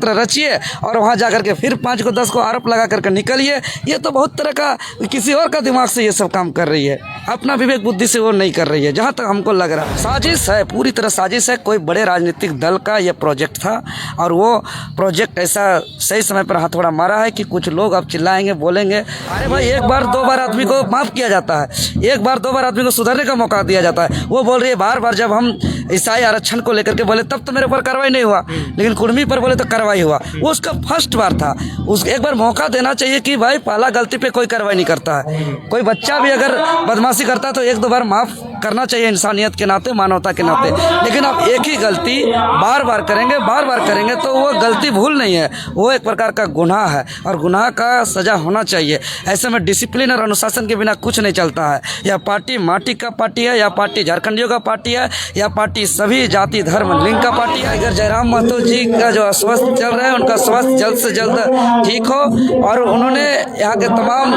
रचिए और वहाँ जाकर के फिर 5 को 10 को आरोप लगा करके निकलिए। ये तो बहुत तरह का किसी और का दिमाग से ये सब काम कर रही है, अपना विवेक बुद्धि से वो नहीं कर रही है, जहाँ तक हमको लग रहा है। साजिश है, पूरी तरह साजिश है। कोई बड़े राजनीतिक दल का ये प्रोजेक्ट था और वो प्रोजेक्ट ऐसा सही समय पर हथौड़ा मारा है कि कुछ लोग अब चिल्लाएंगे, बोलेंगे। अरे भाई, एक बार 2 बार आदमी को माफ़ किया जाता है, एक बार 2 बार आदमी को सुधरने का मौका दिया जाता है। वो बोल रही है बार बार, जब हम ईसाई आरक्षण को लेकर के बोले तब तो मेरे ऊपर कार्रवाई नहीं हुआ, लेकिन कुर्मी पर बोले तो कार्रवाई हुआ। वो उसका फर्स्ट बार था, उस एक बार मौका देना चाहिए कि भाई पहला गलती पे कोई कार्रवाई नहीं करता है। कोई बच्चा भी अगर बदमाशी करता है तो 1-2 बार माफ़ करना चाहिए इंसानियत के नाते, मानवता के नाते। लेकिन आप एक ही गलती बार बार करेंगे तो वो गलती भूल नहीं है, वो एक प्रकार का गुनाह है और गुनाह का सज़ा होना चाहिए। ऐसे में डिसिप्लिन और अनुशासन के बिना कुछ नहीं चलता है। यह पार्टी माटी का पार्टी है, या पार्टी झारखंडियों का पार्टी है, या पार्टी सभी जाति धर्म लिंग का पार्टी है। अगर जयराम महतो जी का जो अस्वस्थ चल रहे हैं, उनका स्वास्थ्य जल्द से जल्द ठीक हो। और उन्होंने यहाँ के तमाम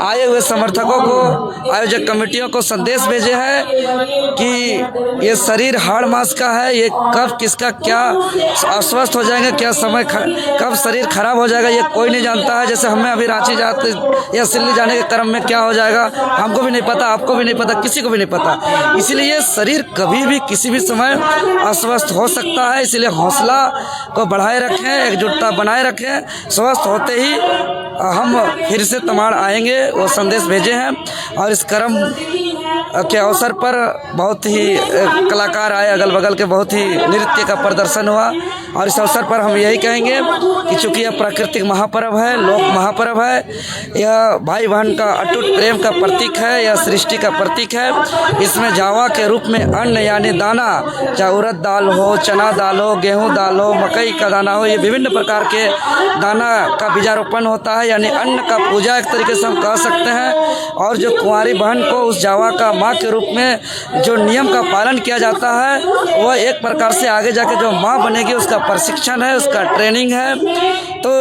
आए हुए समर्थकों को, आयोजक कमेटियों को संदेश भेजे हैं कि ये शरीर हाड़ मास का है, ये कब किसका क्या अस्वस्थ हो जाएंगे, क्या समय कब शरीर खराब हो जाएगा, ये कोई नहीं जानता है। जैसे हमें अभी रांची जाते या सिल्ली जाने के क्रम में क्या हो जाएगा हमको भी नहीं पता, आपको भी नहीं पता, किसी को भी नहीं पता। इसलिए शरीर कभी भी किसी भी समय अस्वस्थ हो सकता है। इसलिए हौसला को बढ़ाए रखें, एकजुटता बनाए रखें। स्वस्थ होते ही हम फिर से तमाड़ आएंगे, वो संदेश भेजे हैं। और इस क्रम के अवसर पर बहुत ही कलाकार आए, अगल बगल के बहुत ही नृत्य का प्रदर्शन हुआ। और इस अवसर पर हम यही कहेंगे कि चूँकि यह प्राकृतिक महापर्व है, लोक महापर्व है, यह भाई बहन का अटूट प्रेम का प्रतीक है, यह सृष्टि का प्रतीक है। इसमें जावा के रूप में अन्न यानी दाना, चाहे उड़द दाल हो, चना दाल हो, गेहूँ दाल हो, मकई का दाना हो, ये विभिन्न प्रकार के दाना का बीजारोपण होता है, यानी अन्न का पूजा एक तरीके से हम कह सकते हैं। और जो कुंवारी बहन को उस जावा का माँ के रूप में जो नियम का पालन किया जाता है, वह एक प्रकार से आगे जाके जो माँ बनेगी उसका प्रशिक्षण है, उसका ट्रेनिंग है। तो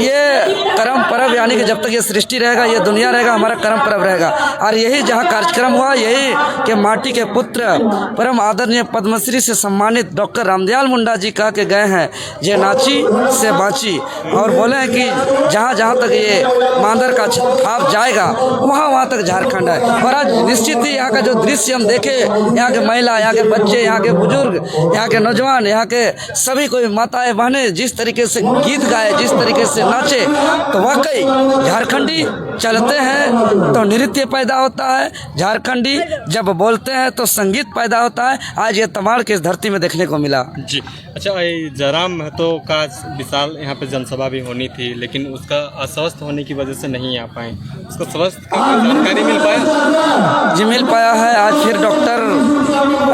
ये कर्म पर्व यानी कि जब तक ये सृष्टि रहेगा, ये दुनिया रहेगा, हमारा कर्म पर्व रहेगा। और यही जहाँ कार्यक्रम हुआ, यही के माटी के पुत्र परम आदरणीय पद्मश्री से सम्मानित डॉक्टर रामदयाल मुंडा जी कह के गए हैं, जे नाची से बाची। और बोले हैं कि जहाँ जहाँ तक ये मांदर का छाप जाएगा वहाँ वहाँ तक झारखंड है। और आज निश्चित ही यहाँ का जो दृश्य हम देखे, यहाँ के महिला, यहाँ के बच्चे, यहाँ के बुजुर्ग, यहाँ के नौजवान, यहाँ के सभी कोई माताएं बहनें जिस तरीके से गीत गाए, जिस तरीके से नाचे, तो वाकई झारखंडी चलते हैं तो नृत्य पैदा होता है, झारखंडी जब बोलते हैं तो संगीत पैदा होता है। आज ये तमाड़ के इस धरती में देखने को मिला जी। अच्छा, जयराम महतो का विशाल यहाँ पे जनसभा भी होनी थी, लेकिन उसका अस्वस्थ होने की वजह से नहीं आ पाए। उसको स्वास्थ्य का जानकारी मिल पाया? जी मिल पाया है। आज फिर डॉक्टर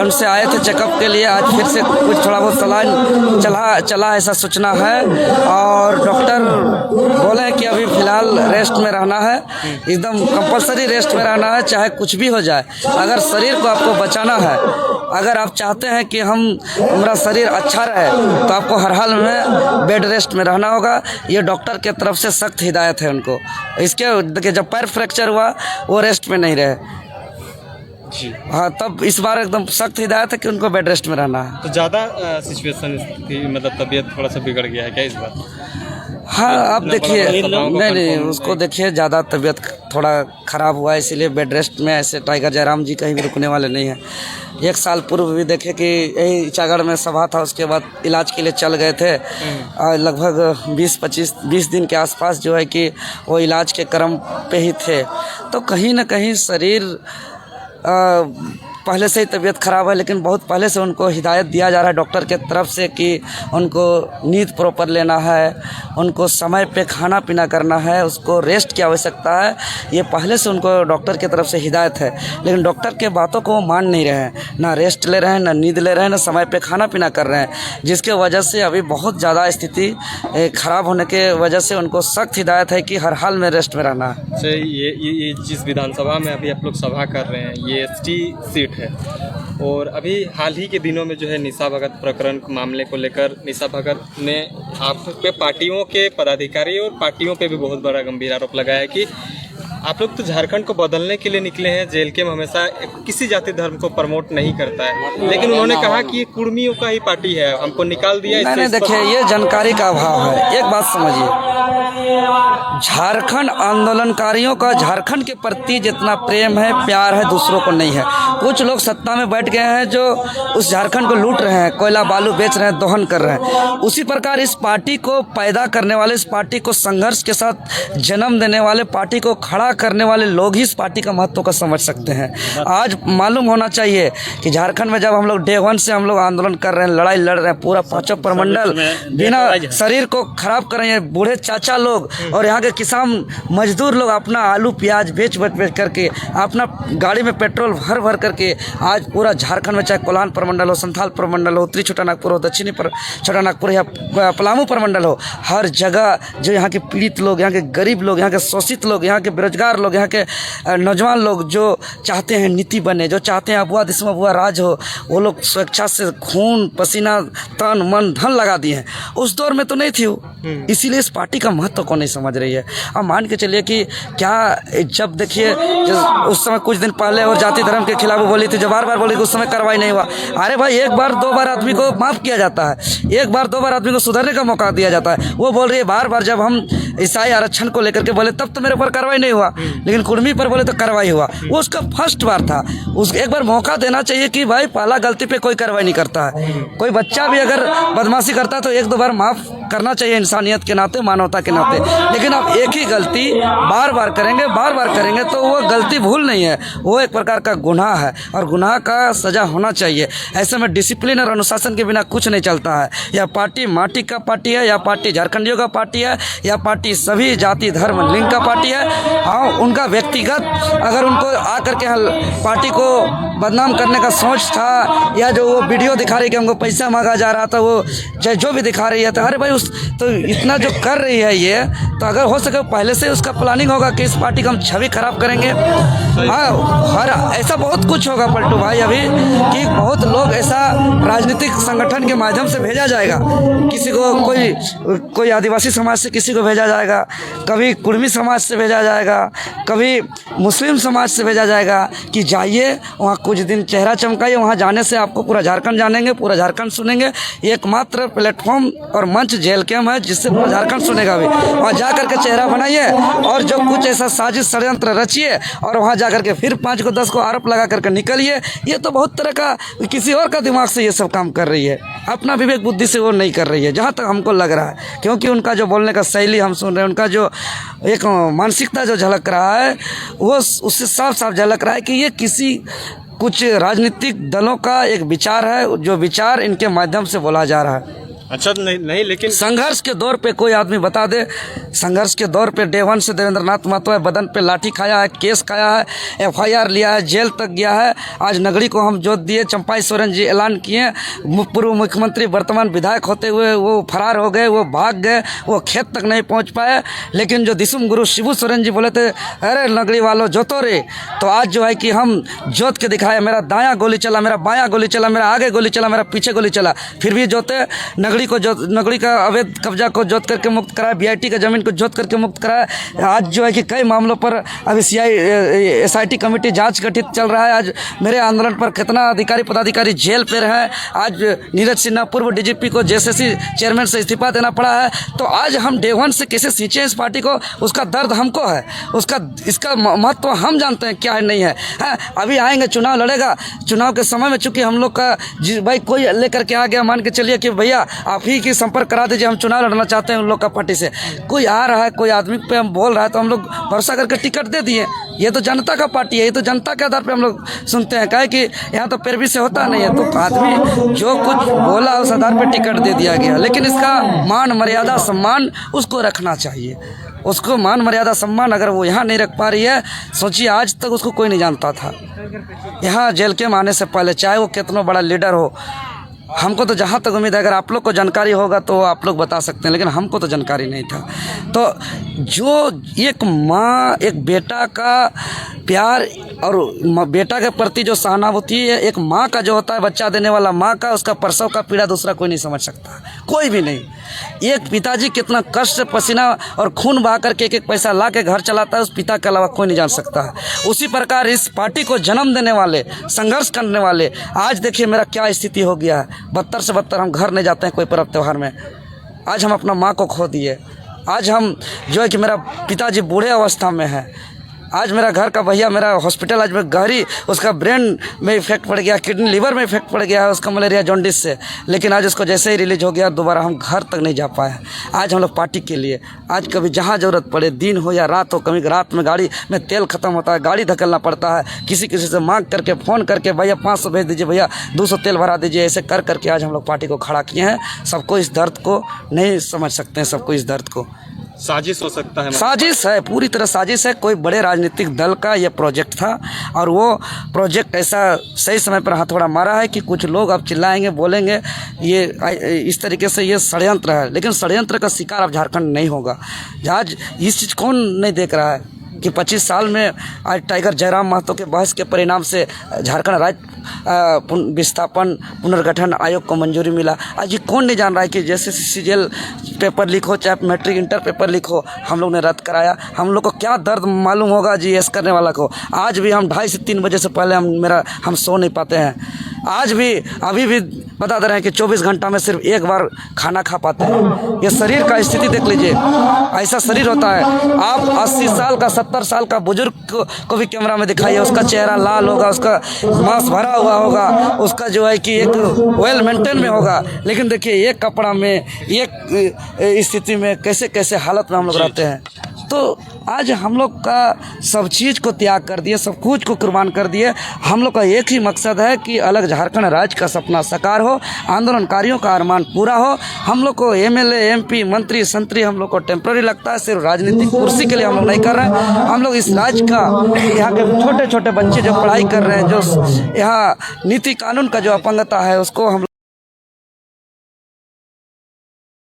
उनसे आए थे चेकअप के लिए, आज फिर से कुछ थोड़ा बहुत सलाइन चला ऐसा सूचना है। और डॉक्टर बोले कि अभी फ़िलहाल रेस्ट में रहना है, एकदम कंपलसरी रेस्ट में रहना है, चाहे कुछ भी हो जाए। अगर शरीर को आपको बचाना है, अगर आप चाहते हैं कि हमारा शरीर अच्छा रहे, तो आपको हर हाल में बेड रेस्ट में रहना होगा। ये डॉक्टर के तरफ से सख्त हिदायत है उनको। इसके देखिए, जब पैर फ्रैक्चर हुआ वो रेस्ट में नहीं रहे जी, हाँ, तब इस बार एकदम सख्त हिदायत है कि उनको बेड रेस्ट में रहना है। तो ज़्यादा सिचुएशन थी, मतलब तबीयत थोड़ा सा बिगड़ गया है क्या इस बार? हाँ, आप देखिए, नहीं उसको देखिए, ज़्यादा तबीयत थोड़ा ख़राब हुआ है, इसीलिए बेड रेस्ट में। ऐसे टाइगर जयराम जी कहीं भी रुकने वाले नहीं हैं। 1 साल पूर्व भी देखे कि यही इचागढ़ में सभा था, उसके बाद इलाज के लिए चल गए थे। लगभग 20 दिन के आसपास जो है कि वो इलाज के क्रम पे ही थे। तो कहीं ना कहीं शरीर पहले से ही तबीयत ख़राब है, लेकिन बहुत पहले से उनको हिदायत दिया जा रहा है डॉक्टर के तरफ से कि उनको नींद प्रॉपर लेना है, उनको समय पे खाना पीना करना है, उसको रेस्ट की आवश्यकता है। ये पहले से उनको डॉक्टर की तरफ से हिदायत है, लेकिन डॉक्टर के बातों को वो मान नहीं रहे हैं, ना रेस्ट ले रहे हैं, ना नींद ले रहे हैं, ना समय पे खाना पीना कर रहे हैं, जिसके वजह से अभी बहुत ज़्यादा स्थिति ख़राब होने के वजह से उनको सख्त हिदायत है कि हर हाल में रेस्ट में रहना है। ये जिस विधानसभा में अभी आप लोग सभा कर रहे हैं, ये ST सीट है, और अभी हाल ही के दिनों में जो है निशा भगत प्रकरण मामले को लेकर निशा भगत ने आप पे पार्टियों के पदाधिकारी और पार्टियों पे भी बहुत बड़ा गंभीर आरोप लगाया है कि आप लोग तो झारखंड को बदलने के लिए निकले हैं। जेएलके में हमेशा किसी जाति धर्म को प्रमोट नहीं करता है, लेकिन उन्होंने कहा कि ये कुर्मियों का ही पार्टी है, हमको निकाल दिया। नहीं, देखिए ये जानकारी का अभाव है। एक बात समझिए, झारखंड आंदोलनकारियों का झारखंड के प्रति जितना प्रेम है, प्यार है, दूसरों को नहीं है। कुछ लोग सत्ता में बैठ गए हैं जो उस झारखंड को लूट रहे हैं, कोयला बालू बेच रहे हैं, दोहन कर रहे हैं। उसी प्रकार इस पार्टी को पैदा करने वाले, इस पार्टी को संघर्ष के साथ जन्म देने वाले, पार्टी को खड़ा करने वाले लोग ही इस पार्टी का महत्व को समझ सकते हैं। आज मालूम होना चाहिए कि झारखंड में जब हम लोग डे वन से हम लोग आंदोलन कर रहे हैं, लड़ाई लड़ रहे हैं, पूरा पांचों प्रमंडल बिना शरीर को खराब कर रहे हैं, बूढ़े चाचा लोग और यहाँ के किसान मजदूर लोग अपना आलू प्याज बेच करके, अपना गाड़ी में पेट्रोल भर भर करके आज पूरा झारखंड में, चाहे कोल्हान प्रमंडल हो, संथाल प्रमंडल हो, उत्तरी छोटा नागपुर हो, दक्षिणी छोटा नागपुर या पलामू प्रमंडल हो, हर जगह जो यहाँ के पीड़ित लोग, यहाँ के गरीब लोग, यहाँ के शोषित लोग, यहाँ के बेरोजगार लोग, यहाँ के नौजवान लोग जो चाहते हैं नीति बने, जो चाहते हैं अबुआ दिसम अबुआ राज हो, वो लोग स्वेच्छा से खून पसीना तन मन धन लगा दिए हैं। उस दौर में तो नहीं थी वो, इसीलिए इस पार्टी का महत्व को नहीं समझ रही है। अब मान के चलिए कि क्या, जब देखिए उस समय कुछ दिन पहले और जाति धर्म के खिलाफ बोली थी, जो बार बार बोली, उस समय कार्रवाई नहीं हुआ। अरे भाई, एक बार दो बार आदमी को माफ़ किया जाता है, एक बार दो बार आदमी को सुधरने का मौका दिया जाता है। वो बोल रही है बार बार, जब हम ईसाई आरक्षण को लेकर के बोले तब तो मेरे ऊपर कार्रवाई नहीं हुआ, लेकिन कुर्मी पर बोले तो कार्रवाई हुआ। वो उसका फर्स्ट बार था, उस एक बार मौका देना चाहिए कि भाई पहला गलती पे कोई कार्रवाई नहीं करता है। कोई बच्चा भी अगर बदमाशी करता है तो एक दो बार माफ़ करना चाहिए, इंसानियत के नाते, मानवता के नाते। लेकिन अब एक ही गलती बार बार करेंगे तो वो गलती भूल नहीं है, वो एक प्रकार का गुनाह है और गुनाह का सज़ा होना चाहिए। ऐसे में डिसिप्लिन और अनुशासन के बिना कुछ नहीं चलता है। यह पार्टी माटी का पार्टी है, यह पार्टी झारखंडियों का पार्टी है, यह पार्टी सभी जाति धर्म लिंग का पार्टी है। हाँ, उनका व्यक्तिगत अगर उनको आकर के पार्टी को बदनाम करने का सोच था, या जो वो वीडियो दिखा रही कि हमको पैसा मांगा जा रहा था, वो चाहे जो भी दिखा रही है, तो अरे भाई तो इतना जो कर रही है ये, तो अगर हो सके पहले से उसका प्लानिंग होगा कि इस पार्टी का हम छवि खराब करेंगे। हाँ, हर ऐसा बहुत कुछ होगा पलटू भाई अभी, कि बहुत लोग ऐसा राजनीतिक संगठन के माध्यम से भेजा जाएगा, किसी को कोई आदिवासी समाज से किसी को भेजा जाएगा, कभी कुर्मी समाज से भेजा जाएगा, कभी मुस्लिम समाज से भेजा जाएगा कि जाइए वहाँ कुछ दिन चेहरा चमकाइए, वहाँ जाने से आपको पूरा झारखंड जानेंगे, पूरा झारखंड सुनेंगे। एकमात्र प्लेटफॉर्म और मंच जेएलके है जिससे पूरा झारखंड सुनेगा भी। वहाँ जा करके चेहरा बनाइए और जो कुछ ऐसा साजिश षड्यंत्र रचिए और वहाँ जा करके फिर 5 को 10 को आरोप लगा करके निकलिए। ये तो बहुत तरह का किसी और का दिमाग से ये सब काम कर रही है, अपना विवेक बुद्धि से वो नहीं कर रही है, जहाँ तक हमको लग रहा है। क्योंकि उनका जो बोलने का शैली हम सुन रहे हैं, उनका जो एक मानसिकता जो झलक रहा है, वो उससे साफ साफ झलक रहा है कि ये किसी कुछ राजनीतिक दलों का एक विचार है, जो विचार इनके माध्यम से बोला जा रहा है। अच्छा, नहीं लेकिन संघर्ष के दौर पे कोई आदमी बता दे, संघर्ष के दौर पे डे वन से देवेंद्र नाथ महतो बदन पे लाठी खाया है, केस खाया है, FIR लिया है, जेल तक गया है। आज नगरी को हम जोत दिए, चंपाई सोरेन जी ऐलान किए, पूर्व मुख्यमंत्री वर्तमान विधायक होते हुए वो फरार हो गए, वो भाग गए, वो खेत तक नहीं पहुंच पाए। लेकिन जो दिसुम गुरु शिबू सोरेन जी बोले थे, अरे नगरी वालों जोतो रे, तो आज जो है कि हम जोत के दिखाए, मेरा दायां गोली चला, मेरा बायां गोली चला, मेरा आगे गोली चला, मेरा पीछे गोली चला, फिर भी जोते। नगरी का अवैध कब्जा को जोत करके मुक्त कराया, BIT का जमीन को जोत करके मुक्त कराया। आज जो है कि कई मामलों पर अभी SIT कमेटी जांच गठित चल रहा है। आज मेरे आंदोलन पर कितना अधिकारी पदाधिकारी जेल पे रहे। आज नीरज सिन्हा पूर्व DGP को JSSC चेयरमैन से इस्तीफा देना पड़ा है। तो आज हम डे वन से कैसे सींचे इस पार्टी को, उसका दर्द हमको है, इसका महत्व हम जानते हैं क्या है नहीं है। अभी आएंगे, चुनाव लड़ेगा, चुनाव के समय में चूंकि हम लोग का भाई कोई लेकर के आ गया, मान के चलिए कि भैया आप ही की संपर्क करा दीजिए, हम चुनाव लड़ना चाहते हैं उन लोग का पार्टी से। कोई आ रहा है, कोई आदमी पे हम बोल रहा है तो हम लोग भरोसा करके टिकट दे दिए। ये तो जनता का पार्टी है, ये तो जनता के आधार पे हम लोग सुनते हैं। काहे कि यहाँ तो पैरवी से होता नहीं है, तो आदमी जो कुछ बोला उस आधार पे टिकट दे दिया गया। लेकिन इसका मान मर्यादा सम्मान उसको रखना चाहिए, उसको मान मर्यादा सम्मान अगर वो यहाँ नहीं रख पा रही है, सोचिए आज तक उसको कोई नहीं जानता था। यहाँ जेएलके में आने से पहले चाहे वो कितना बड़ा लीडर हो, हमको तो जहाँ तक उम्मीद है अगर आप लोग को जानकारी होगा तो आप लोग बता सकते हैं, लेकिन हमको तो जानकारी नहीं था। तो जो एक माँ एक बेटा का प्यार और बेटा के प्रति जो सहानुभूति है, एक माँ का जो होता है, बच्चा देने वाला माँ का, उसका प्रसव का पीड़ा दूसरा कोई नहीं समझ सकता, कोई भी नहीं। एक पिताजी कितना कष्ट पसीना और खून बहा करके एक एक पैसा ला के घर चलाता है, उस पिता के अलावा कोई नहीं जान सकता। उसी प्रकार इस पार्टी को जन्म देने वाले, संघर्ष करने वाले, आज देखिए मेरा क्या स्थिति हो गया है। बदतर से बदतर हम घर नहीं जाते हैं कोई पर्व त्यौहार में। आज हम अपना माँ को खो दिए। आज हम जो है कि मेरा पिताजी बूढ़े अवस्था में है। आज मेरा घर का भैया मेरा हॉस्पिटल आज में गहरी उसका ब्रेन में इफेक्ट पड़ गया, किडनी लीवर में इफेक्ट पड़ गया है उसका मलेरिया जॉन्डिस से। लेकिन आज उसको जैसे ही रिलीज हो गया दोबारा हम घर तक नहीं जा पाए। आज हम लोग पार्टी के लिए, आज कभी जहाँ ज़रूरत पड़े, दिन हो या रात हो, कभी रात में गाड़ी में तेल ख़त्म होता है, गाड़ी धकेलना पड़ता है, किसी से मांग करके फ़ोन करके भैया 500 भेज दीजिए, भैया 200 तेल भरा दीजिए, ऐसे कर करके आज हम लोग पार्टी को खड़ा किए हैं। सबको इस दर्द को नहीं समझ सकते हैं, सबको इस दर्द को। साजिश हो सकता है, साजिश है, पूरी तरह साजिश है। कोई बड़े राजनीतिक दल का ये प्रोजेक्ट था और वो प्रोजेक्ट ऐसा सही समय पर हथौड़ा मारा है कि कुछ लोग अब चिल्लाएंगे, बोलेंगे, ये इस तरीके से ये षड्यंत्र है। लेकिन षड्यंत्र का शिकार अब झारखंड नहीं होगा। आज इस चीज़ कौन नहीं देख रहा है कि 25 साल में आज टाइगर जयराम महतो के बहस के परिणाम से झारखंड राज्य विस्थापन पुनर्गठन आयोग को मंजूरी मिला। आज ये कौन नहीं जान रहा है कि जैसे सीजीएल पेपर लीक हो, चाहे मैट्रिक इंटर पेपर लीक हो, हम लोग ने रद्द कराया। हम लोग को क्या दर्द मालूम होगा जीएस करने वाला को। आज भी हम 2:30 से 3 बजे से पहले हम सो नहीं पाते हैं। आज भी अभी भी बता दे रहे हैं कि 24 घंटा में सिर्फ एक बार खाना खा पाते हैं। ये शरीर का स्थिति देख लीजिए, ऐसा शरीर होता है। आप 80 साल का 70 साल का बुजुर्ग को भी कैमरा में दिखाइए, उसका चेहरा लाल होगा, उसका मांस भरा हुआ होगा, उसका जो है कि एक वेल मेंटेन में होगा। लेकिन देखिए एक कपड़ा में, एक स्थिति में, कैसे कैसे हालत में हम लोग रहते हैं। तो आज हम लोग का सब चीज़ को त्याग कर दिए, सब कुछ को कुर्बान कर दिए। हम लोग का एक ही मकसद है कि अलग झारखंड राज्य का सपना साकार हो, आंदोलनकारियों का अरमान पूरा हो। हम लोग को एमएलए, एमपी, मंत्री, संतरी हम लोग को टेम्प्रेरी लगता है, सिर्फ राजनीतिक कुर्सी के लिए हम लोग नहीं कर रहे हैं। हम लोग इस राज्य का, यहाँ के छोटे छोटे बच्चे जो पढ़ाई कर रहे हैं, जो यहाँ नीति कानून का जो अपंगता है, उसको हम